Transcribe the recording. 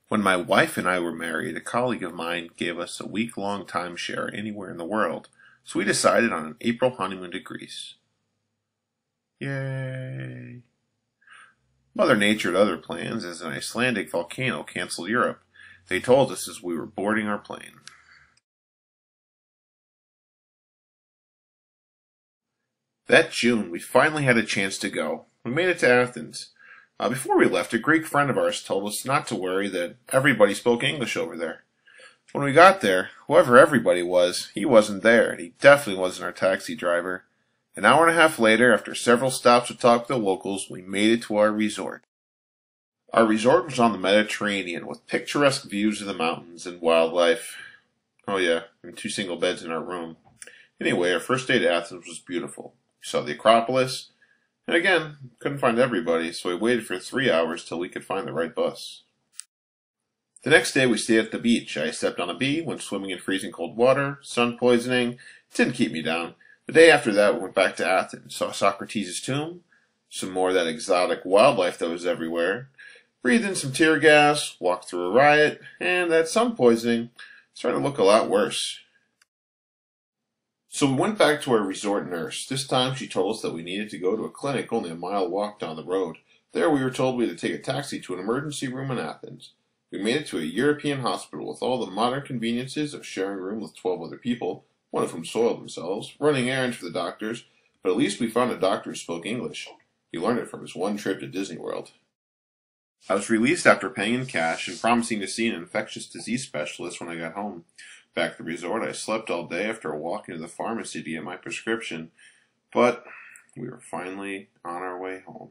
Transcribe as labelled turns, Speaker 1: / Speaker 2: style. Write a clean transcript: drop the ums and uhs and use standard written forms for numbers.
Speaker 1: When my wife and I were married, a colleague of mine gave us a week-long timeshare anywhere in the world, so we decided on an April honeymoon to Greece. Yay! Mother Nature had other plans as an Icelandic volcano canceled Europe. They told us as we were boarding our plane. That June, we finally had a chance to go. We made it to Athens. Before we left, a Greek friend of ours told us not to worry, that everybody spoke English over there. When we got there, whoever everybody was, he wasn't there, and he definitely wasn't our taxi driver. An hour and a half later, after several stops to talk to the locals, we made it to our resort. Our resort was on the Mediterranean, with picturesque views of the mountains and wildlife. Oh yeah, and 2 single beds in our room. Anyway, our first day to Athens was beautiful. We saw the Acropolis, and again, couldn't find everybody, so we waited for 3 hours till we could find the right bus. The next day we stayed at the beach. I stepped on a bee, went swimming in freezing cold water, sun poisoning. It didn't keep me down. The day after that we went back to Athens, saw Socrates' tomb, some more of that exotic wildlife that was everywhere, breathed in some tear gas, walked through a riot, and that sun poisoning started to look a lot worse. So we went back to our resort nurse. This time she told us that we needed to go to a clinic only a mile walk down the road. There we were told we had to take a taxi to an emergency room in Athens. We made it to a European hospital with all the modern conveniences of sharing a room with 12 other people, one of whom soiled themselves, running errands for the doctors, but at least we found a doctor who spoke English. He learned it from his one trip to Disney World. I was released after paying in cash and promising to see an infectious disease specialist when I got home. Back at the resort, I slept all day after a walk into the pharmacy to get my prescription, but we were finally on our way home.